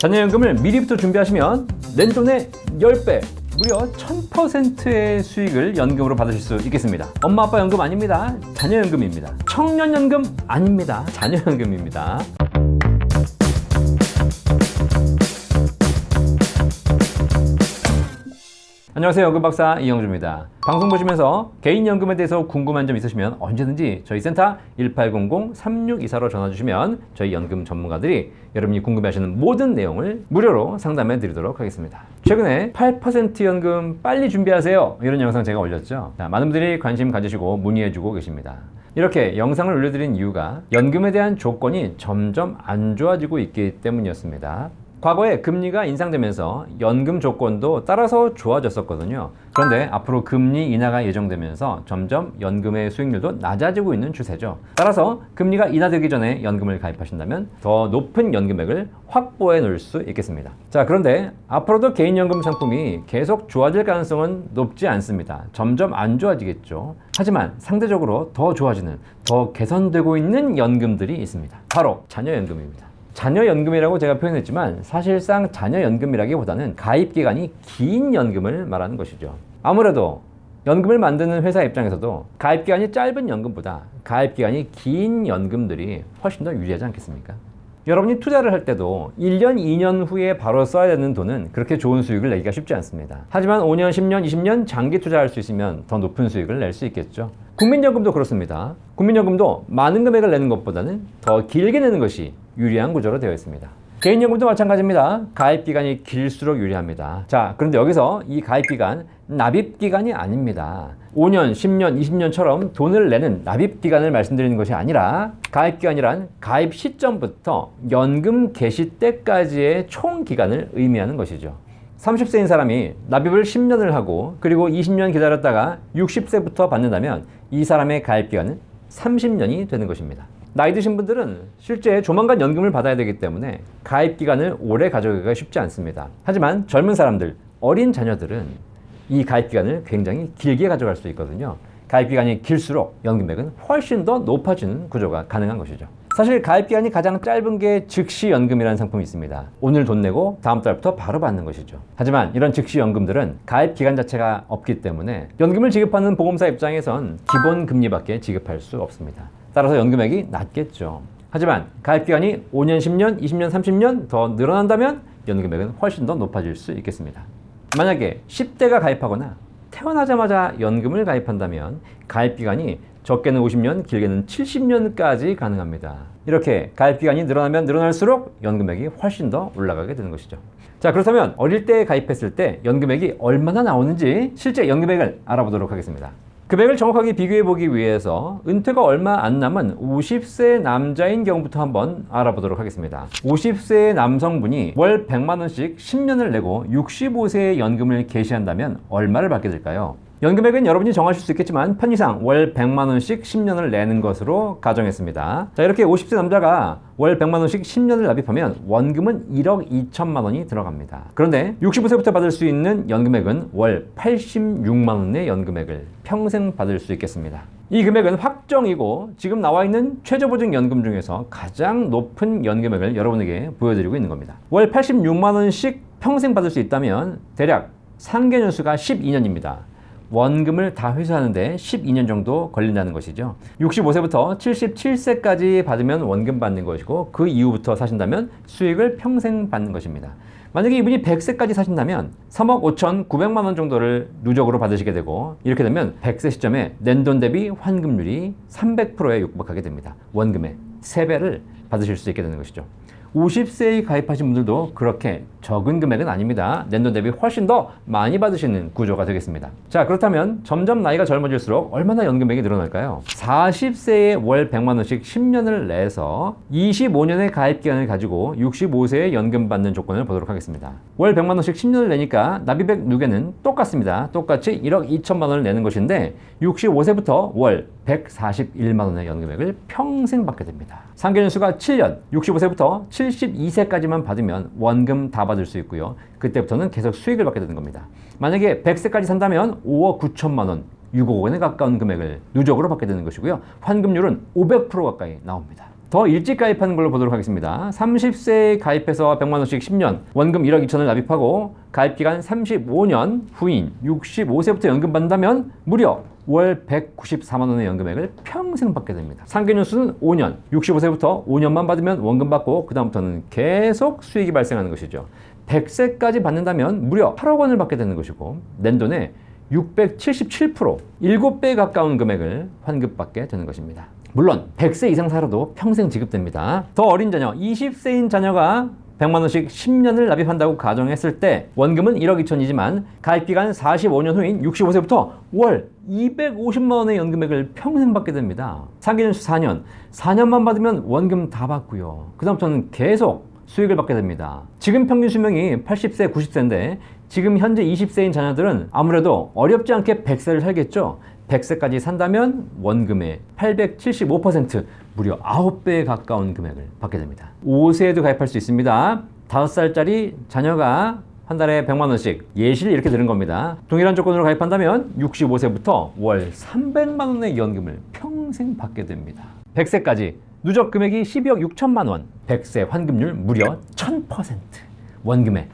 자녀연금을 미리부터 준비하시면 낸돈의 10배, 무려 1000%의 수익을 연금으로 받으실 수 있겠습니다. 엄마 아빠 연금 아닙니다. 자녀연금입니다. 청년연금 아닙니다. 자녀연금입니다. 안녕하세요. 연금박사 이영주입니다. 방송 보시면서 개인연금에 대해서 궁금한 점 있으시면 언제든지 저희 센터 1800-3624로 전화 주시면 저희 연금 전문가들이 여러분이 궁금해하시는 모든 내용을 무료로 상담해 드리도록 하겠습니다. 최근에 8% 연금 빨리 준비하세요, 이런 영상 제가 올렸죠. 많은 분들이 관심 가지시고 문의해 주고 계십니다. 이렇게 영상을 올려드린 이유가 연금에 대한 조건이 점점 안 좋아지고 있기 때문이었습니다. 과거에 금리가 인상되면서 연금 조건도 따라서 좋아졌었거든요. 그런데 앞으로 금리 인하가 예정되면서 점점 연금의 수익률도 낮아지고 있는 추세죠. 따라서 금리가 인하되기 전에 연금을 가입하신다면 더 높은 연금액을 확보해 놓을 수 있겠습니다. 자, 그런데 앞으로도 개인연금 상품이 계속 좋아질 가능성은 높지 않습니다. 점점 안 좋아지겠죠. 하지만 상대적으로 더 좋아지는, 더 개선되고 있는 연금들이 있습니다. 바로 자녀연금입니다. 자녀연금이라고 제가 표현했지만 사실상 자녀연금이라기보다는 가입기간이 긴 연금을 말하는 것이죠. 아무래도 연금을 만드는 회사 입장에서도 가입기간이 짧은 연금보다 가입기간이 긴 연금들이 훨씬 더 유리하지 않겠습니까? 여러분이 투자를 할 때도 1년, 2년 후에 바로 써야 되는 돈은 그렇게 좋은 수익을 내기가 쉽지 않습니다. 하지만 5년, 10년, 20년 장기 투자할 수 있으면 더 높은 수익을 낼 수 있겠죠. 국민연금도 그렇습니다. 국민연금도 많은 금액을 내는 것보다는 더 길게 내는 것이 유리한 구조로 되어 있습니다. 개인연금도 마찬가지입니다. 가입기간이 길수록 유리합니다. 자, 그런데 여기서 이 가입기간, 납입기간이 아닙니다. 5년, 10년, 20년처럼 돈을 내는 납입기간을 말씀드리는 것이 아니라 가입기간이란 가입 시점부터 연금 개시 때까지의 총 기간을 의미하는 것이죠. 30세인 사람이 납입을 10년을 하고 그리고 20년 기다렸다가 60세부터 받는다면 이 사람의 가입기간은 30년이 되는 것입니다. 나이 드신 분들은 실제 조만간 연금을 받아야 되기 때문에 가입기간을 오래 가져가기가 쉽지 않습니다. 하지만 젊은 사람들, 어린 자녀들은 이 가입기간을 굉장히 길게 가져갈 수 있거든요. 가입기간이 길수록 연금액은 훨씬 더 높아지는 구조가 가능한 것이죠. 사실 가입기간이 가장 짧은 게 즉시연금이라는 상품이 있습니다. 오늘 돈 내고 다음 달부터 바로 받는 것이죠. 하지만 이런 즉시연금들은 가입기간 자체가 없기 때문에 연금을 지급하는 보험사 입장에선 기본 금리밖에 지급할 수 없습니다. 따라서 연금액이 낮겠죠. 하지만 가입기간이 5년, 10년, 20년, 30년 더 늘어난다면 연금액은 훨씬 더 높아질 수 있겠습니다. 만약에 10대가 가입하거나 태어나자마자 연금을 가입한다면 가입기간이 적게는 50년, 길게는 70년까지 가능합니다. 이렇게 가입기간이 늘어나면 늘어날수록 연금액이 훨씬 더 올라가게 되는 것이죠. 자, 그렇다면 어릴 때 가입했을 때 연금액이 얼마나 나오는지 실제 연금액을 알아보도록 하겠습니다. 금액을 정확하게 비교해보기 위해서 은퇴가 얼마 안 남은 50세 남자인 경우부터 한번 알아보도록 하겠습니다. 50세의 남성분이 월 100만원씩 10년을 내고 65세의 연금을 개시한다면 얼마를 받게 될까요? 연금액은 여러분이 정하실 수 있겠지만 편의상 월 100만원씩 10년을 내는 것으로 가정했습니다. 자, 이렇게 50세 남자가 월 100만원씩 10년을 납입하면 원금은 1억 2천만원이 들어갑니다. 그런데 65세부터 받을 수 있는 연금액은 월 86만원의 연금액을 평생 받을 수 있겠습니다. 이 금액은 확정이고 지금 나와 있는 최저보증연금 중에서 가장 높은 연금액을 여러분에게 보여드리고 있는 겁니다. 월 86만원씩 평생 받을 수 있다면 대략 상계년수가 12년입니다. 원금을 다 회수하는데 12년 정도 걸린다는 것이죠. 65세부터 77세까지 받으면 원금 받는 것이고 그 이후부터 사신다면 수익을 평생 받는 것입니다. 만약에 이분이 100세까지 사신다면 3억 5,900만 원 정도를 누적으로 받으시게 되고 이렇게 되면 100세 시점에 낸돈 대비 환급률이 300%에 육박하게 됩니다. 원금의 3배를 받으실 수 있게 되는 것이죠. 50세에 가입하신 분들도 그렇게 적은 금액은 아닙니다. 낸돈 대비 훨씬 더 많이 받으시는 구조가 되겠습니다. 자, 그렇다면 점점 나이가 젊어질수록 얼마나 연금액이 늘어날까요? 40세에 월 100만원씩 10년을 내서 25년의 가입기간을 가지고 65세에 연금 받는 조건을 보도록 하겠습니다. 월 100만원씩 10년을 내니까 납입액 누계는 똑같습니다. 똑같이 1억 2천만원을 내는 것인데 65세부터 월 141만원의 연금액을 평생 받게 됩니다. 상계년수가 7년, 65세부터 72세까지만 받으면 원금 다 받을 수 있고요. 그때부터는 계속 수익을 받게 되는 겁니다. 만약에 100세까지 산다면 5억 9천만 원, 6억 원에 가까운 금액을 누적으로 받게 되는 것이고요. 환급률은 500% 가까이 나옵니다. 더 일찍 가입하는 걸로 보도록 하겠습니다. 30세에 가입해서 100만 원씩 10년, 원금 1억 2천을 납입하고 가입기간 35년 후인 65세부터 연금 받는다면 무려 월 194만 원의 연금액을 평생 받게 됩니다. 상계년수는 5년, 65세부터 5년만 받으면 원금 받고 그 다음부터는 계속 수익이 발생하는 것이죠. 100세까지 받는다면 무려 8억 원을 받게 되는 것이고 낸돈의 677%, 7배에 가까운 금액을 환급받게 되는 것입니다. 물론 100세 이상 살아도 평생 지급됩니다. 더 어린 자녀, 20세인 자녀가 100만 원씩 10년을 납입한다고 가정했을 때 원금은 1억 2천이지만 가입기간 45년 후인 65세부터 월 250만 원의 연금액을 평생 받게 됩니다. 상계년수 4년만 받으면 원금 다 받고요. 그 다음부터는 계속 수익을 받게 됩니다. 지금 평균 수명이 80세, 90세인데 지금 현재 20세인 자녀들은 아무래도 어렵지 않게 100세를 살겠죠. 100세까지 산다면 원금의 875%, 무려 9배에 가까운 금액을 받게 됩니다. 5세에도 가입할 수 있습니다. 5살짜리 자녀가 한 달에 100만 원씩 예시를 이렇게 드는 겁니다. 동일한 조건으로 가입한다면 65세부터 월 300만 원의 연금을 평생 받게 됩니다. 100세까지 누적 금액이 12억 6천만 원, 100세 환급률 무려 1000%, 원금의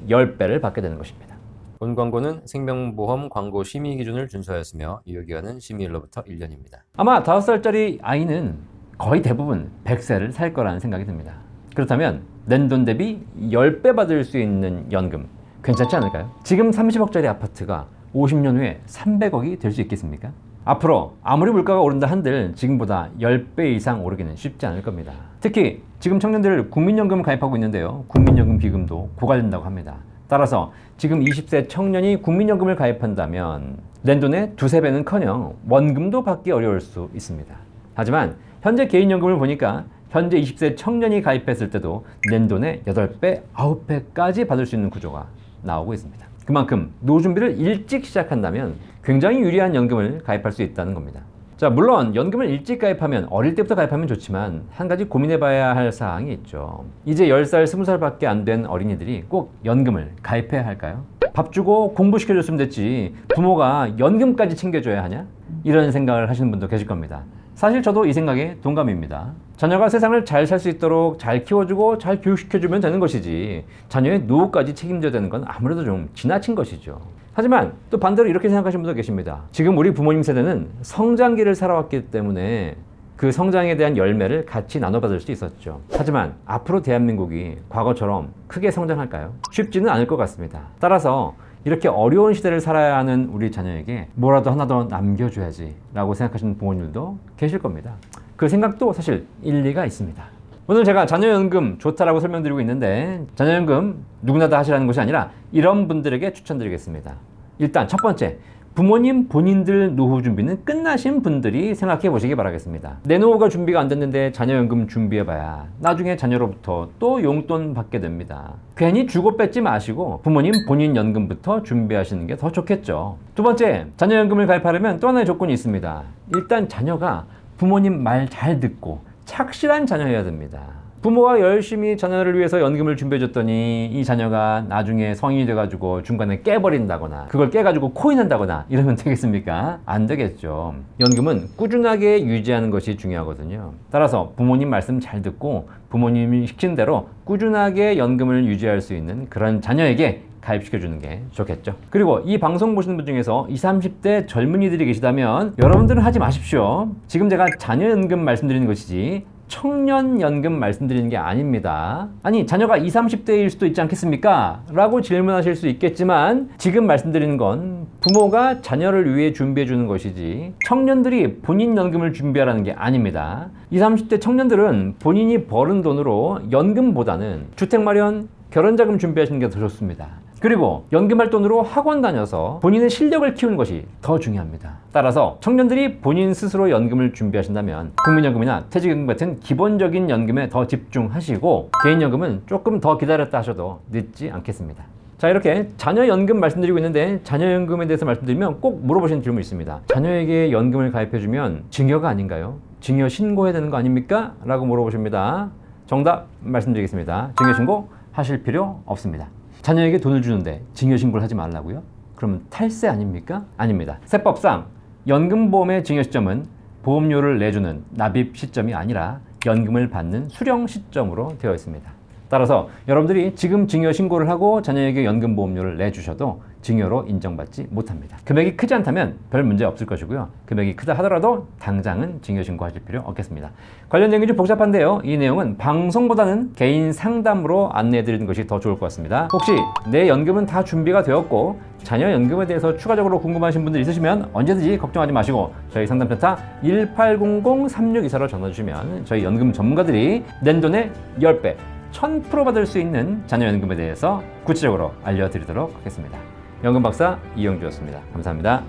10배를 받게 되는 것입니다. 본 광고는 생명보험 광고 심의 기준을 준수하였으며 유효기간은 심의일로부터 1년입니다. 아마 5살짜리 아이는 거의 대부분 100세를 살 거라는 생각이 듭니다. 그렇다면 낸돈 대비 10배 받을 수 있는 연금 괜찮지 않을까요? 지금 30억짜리 아파트가 50년 후에 300억이 될 수 있겠습니까? 앞으로 아무리 물가가 오른다 한들 지금보다 10배 이상 오르기는 쉽지 않을 겁니다. 특히 지금 청년들 국민연금 가입하고 있는데요. 국민연금 기금도 고갈된다고 합니다. 따라서 지금 20세 청년이 국민연금을 가입한다면 낸돈의 두세 배는커녕 원금도 받기 어려울 수 있습니다. 하지만 현재 개인연금을 보니까 현재 20세 청년이 가입했을 때도 낸돈의 8배, 9배까지 받을 수 있는 구조가 나오고 있습니다. 그만큼 노후준비를 일찍 시작한다면 굉장히 유리한 연금을 가입할 수 있다는 겁니다. 자, 물론 연금을 일찍 가입하면 어릴 때부터 가입하면 좋지만 한 가지 고민해봐야 할 사항이 있죠. 이제 10살, 20살밖에 안 된 어린이들이 꼭 연금을 가입해야 할까요? 밥 주고 공부시켜줬으면 됐지 부모가 연금까지 챙겨줘야 하냐? 이런 생각을 하시는 분도 계실 겁니다. 사실 저도 이 생각에 동감입니다. 자녀가 세상을 잘 살 수 있도록 잘 키워주고 잘 교육시켜주면 되는 것이지 자녀의 노후까지 책임져야 되는 건 아무래도 좀 지나친 것이죠. 하지만 또 반대로 이렇게 생각하시는 분도 계십니다. 지금 우리 부모님 세대는 성장기를 살아왔기 때문에 그 성장에 대한 열매를 같이 나눠받을 수 있었죠. 하지만 앞으로 대한민국이 과거처럼 크게 성장할까요? 쉽지는 않을 것 같습니다. 따라서 이렇게 어려운 시대를 살아야 하는 우리 자녀에게 뭐라도 하나 더 남겨줘야지 라고 생각하시는 부모님들도 계실 겁니다. 그 생각도 사실 일리가 있습니다. 오늘 제가 자녀연금 좋다라고 설명드리고 있는데 자녀연금 누구나 다 하시라는 것이 아니라 이런 분들에게 추천드리겠습니다. 일단 첫 번째, 부모님 본인들 노후 준비는 끝나신 분들이 생각해 보시기 바라겠습니다. 내 노후가 준비가 안 됐는데 자녀연금 준비해봐야 나중에 자녀로부터 또 용돈 받게 됩니다. 괜히 주고 뺏지 마시고 부모님 본인 연금부터 준비하시는 게 더 좋겠죠. 두 번째, 자녀연금을 가입하려면 또 하나의 조건이 있습니다. 일단 자녀가 부모님 말 잘 듣고 착실한 자녀여야 됩니다. 부모가 열심히 자녀를 위해서 연금을 준비해줬더니 이 자녀가 나중에 성인이 돼가지고 중간에 깨버린다거나 그걸 깨가지고 코인한다거나 이러면 되겠습니까? 안 되겠죠. 연금은 꾸준하게 유지하는 것이 중요하거든요. 따라서 부모님 말씀 잘 듣고 부모님이 시킨 대로 꾸준하게 연금을 유지할 수 있는 그런 자녀에게 가입시켜주는 게 좋겠죠. 그리고 이 방송 보시는 분 중에서 20, 30대 젊은이들이 계시다면 여러분들은 하지 마십시오. 지금 제가 자녀연금 말씀드리는 것이지 청년연금 말씀드리는 게 아닙니다. 아니 자녀가 20, 30대일 수도 있지 않겠습니까? 라고 질문하실 수 있겠지만 지금 말씀드리는 건 부모가 자녀를 위해 준비해 주는 것이지 청년들이 본인 연금을 준비하라는 게 아닙니다. 20, 30대 청년들은 본인이 버는 돈으로 연금보다는 주택 마련, 결혼자금 준비하시는 게 더 좋습니다. 그리고 연금할 돈으로 학원 다녀서 본인의 실력을 키우는 것이 더 중요합니다. 따라서 청년들이 본인 스스로 연금을 준비하신다면 국민연금이나 퇴직연금 같은 기본적인 연금에 더 집중하시고 개인연금은 조금 더 기다렸다 하셔도 늦지 않겠습니다. 자, 이렇게 자녀연금 말씀드리고 있는데 자녀연금에 대해서 말씀드리면 꼭 물어보시는 질문이 있습니다. 자녀에게 연금을 가입해주면 증여가 아닌가요? 증여 신고해야 되는 거 아닙니까? 라고 물어보십니다. 정답 말씀드리겠습니다. 증여 신고 하실 필요 없습니다. 자녀에게 돈을 주는데 증여신고를 하지 말라고요? 그러면 탈세 아닙니까? 아닙니다. 세법상 연금보험의 증여 시점은 보험료를 내주는 납입 시점이 아니라 연금을 받는 수령 시점으로 되어 있습니다. 따라서 여러분들이 지금 증여 신고를 하고 자녀에게 연금 보험료를 내주셔도 증여로 인정받지 못합니다. 금액이 크지 않다면 별 문제 없을 것이고요. 금액이 크다 하더라도 당장은 증여 신고하실 필요 없겠습니다. 관련 내용이 좀 복잡한데요. 이 내용은 방송보다는 개인 상담으로 안내해 드리는 것이 더 좋을 것 같습니다. 혹시 내 연금은 다 준비가 되었고 자녀 연금에 대해서 추가적으로 궁금하신 분들 있으시면 언제든지 걱정하지 마시고 저희 상담센터 1800-3624로 전화 주시면 저희 연금 전문가들이 낸 돈의 10배 1000% 받을 수 있는 자녀연금에 대해서 구체적으로 알려드리도록 하겠습니다. 연금박사 이영주였습니다. 감사합니다.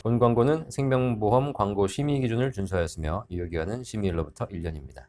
본 광고는 생명보험 광고 심의 기준을 준수하였으며 유효기간은 심의일로부터 1년입니다.